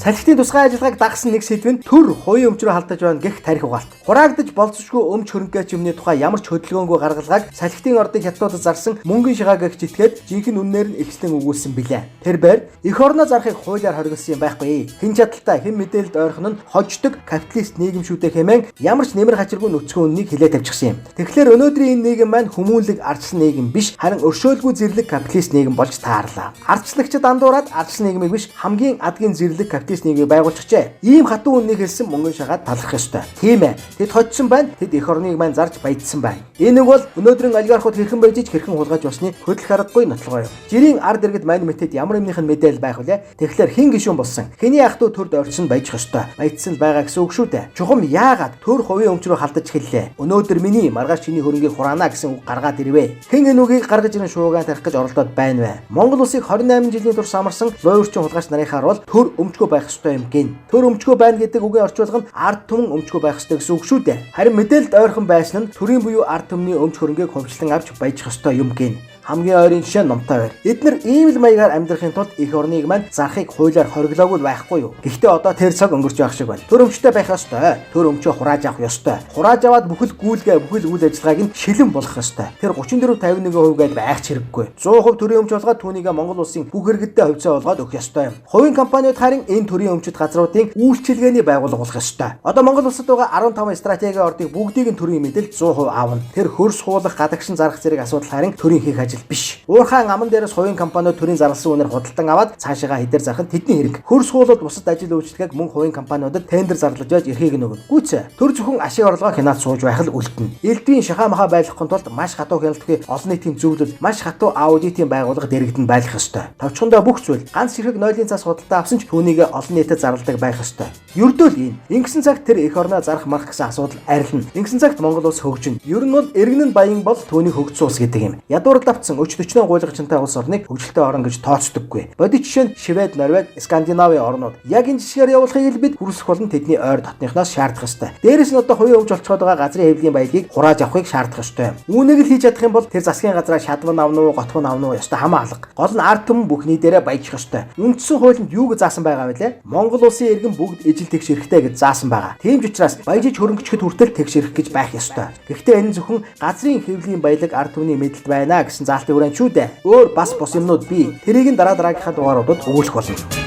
Салхитын тусгай ажиллагааг дагсан нэг сэдв нь төр хувийн өмчрөө халтаж байна гэх тарих угаалт. Хураагдаж болцсошгүй өмч хөрөнгөч юмны тухай ямар ч хөдөлгөөнгүй гаргалгааг салхитын ордын хятадууд зарсан мөнгөн шигаа гэх житгээд жинхэнэ үнээр нь ихслэн өгүүлсэн билээ. Тэр байр эх орноо зарахыг хуулиар хориглосон юм байхгүй. Хэн чадaltaй хэн мэдээлэлд ойрхон нь хождог капиталист нийгэм шүдэ хэмээн ямар ч нэмэр хачиргүй нүцгэн үннийг хилээ тавьчихсан юм. Тэгэхээр өнөөдрийн энэ нийгэм маань хүмүүнлэг ардчлал нийгэм биш харин өршөөлгүй зэрлэг капиталист нийгэм болж таарлаа. Ардчлагчид андуураад ардчлал нийгмийг биш хамгийн адгийн зэрлэг капиталист нийгмийг байгуулчихжээ. Ийм хатуу үннийг хэлсэн мөнгөн шагаад талархах ёстой. Тийм ээ. Тэд хоцсон байна. Тэд эх орныг маань зарж баяжсан байна. Энэ нэг бол өнөөдрийн олигархууд хэрхэн баяжиж хэрхэн хулгайж усны хөдлөх аргагүй нотлогоо юм. Жирийн ард иргэд мань мэтэд ямар юмных нь мэдээлэл байх вүлээ. Тэгэхээр хэн гишүүн болсон? Хэний ах トゥ төрд орчин баяжих ёстой. Баяжсан л байгаа гэсэн үг шүү дээ. Чухам яагаад төр хувийн өмч рүү халтаж хэллээ? Өнөөдөр миний маргааш чиний хөрөнгийг хураана гэсэн үг гаргаад ирвэ. Хэн энэ үгийг гаргаж ирэн шуугаан тарих гэж оролдоод байна вэ? Монгол улсыг 28 жилийн турш амарсан лойрчин хулгайч нарынхаар бол төр өмчгөө байх ёстой юм гин. Төр өмчгөө байна гэдэг үгийн орчуулга нь ард түмэн өмчгөө байх ёстой гэсэн үг шүү дээ. Харин мэдээлэлд ойрхон байсан нь төрийн буюу ард түмний өмч хөрөнгийг хувьчлан авч баяжих ёстой юм гин. Хамгийн ойрын жишээ номтой байр. Эдгээр ийм л маягаар амьдрахын тулд эх орныг маань зарахыг хуулиар хориглоогүй байхгүй юу? Гэхдээ одоо тэр цаг өнгөрч байх шиг байна. Төр өмчтэй байх ёстой. Төр өмчөө хурааж авах ёстой. Хурааж аваад бүхэл гүйлгээ, бүхэл үйл ажиллагааг нь шилэн болгох ёстой. Тэр 34-51% гээд байх чирэггүй. 100% төрийн өмч болгоод түүнийг Монгол улсын бүх иргэдэд хувьцаа болгоод өгөх ёстой юм. Хувийн компаниуд харин энэ төрийн өмчит газруудын үйлчилгээний байгууллага болох ёстой. Одоо Монгол улсад байгаа 15 стратегийн ордыг бүгдийг нь төрийн мэдээлэл 100% аавна. Тэр хөрс хуулах, гадагшин зарах зэрэг асуудал харин төрийн хийх ажил биш. Уурхаан аман дээрээс хувийн компаниуд төрийн зарласан үнээр худалдан аваад цаашаа хэдээр зарах нь тэдний хэрэг. Хөрс хуулаад бусад ажил үйлчлэгийг мөн хувийн компаниудад тендер зарлаж яаж эрхийг нь өгнө. Гүйцээ. Төр зөвхөн ашиг орлогоо хянаад сууж байх л үлдэнэ. Элдвийн шахаа махаа байлгахын тулд маш хатуу хяналтгүй олон нийтийн зөвлөл, маш хатуу аудитын байгууллага дэрэгдэн байх ёстой. Товчхондоо бүх зүйл ганц хэрэг нойлын цас худалдаа авсан ч түүнийг олон нийтэд зарладаг байх ёстой. Ердөөл ийм. Ингэсэн цагт тэр эх орноо зарах марах гэсэн асуудал арилна. Ингэсэн цагт Монгол улс хөгжинэ. Ер нь бол иргэн нь баян бол түүний хөгжсөн улс гэдэг юм. Ядуурл давтсан өч40 гуйлагчтай улс орныг хөгжилтэй орн гэж тооцдоггүй. Бодит жишээ нь Швед, Норвеги, Скандинавын орнууд. Яг энэ жишгээр явуулахыг л бид хүрсэх болон тэдний ойр дотныхноос шаардах ёстой. Дээрээс нь одоо хувийн өмч олцоод байгаа газрын хэвлэлийн баялагийг хурааж авахыг шаардах ёстой юм. Үүнийг л хийж чадах юм бол тэр засгийн газраа шадван авна уу, готвон авна уу ёстой хамаа алга. Гол нь ард түмэн бүхний дээрээ баяжих ёстой. Үндсэн хуулинд юу гэж заасан байгаа вэ? Монгол улсын иргэн бүгд ижил тэгш эрэхтэй гэж заасан байгаа. Тийм ч учраас баяжиж хөрөнгөчгөд хүртэл тэгш эрэх гэж байх ёстой. Гэхдээ энэ зөвхөн газрын хэвлэлийн баялаг ард түмний мэдэлд байна гэсэн заалтын хүрээнд шүү дээ. Өөр бас бус юмнууд бий. Тэрийг нь дараагийнхаа дугааруудад өгүүлэх болно.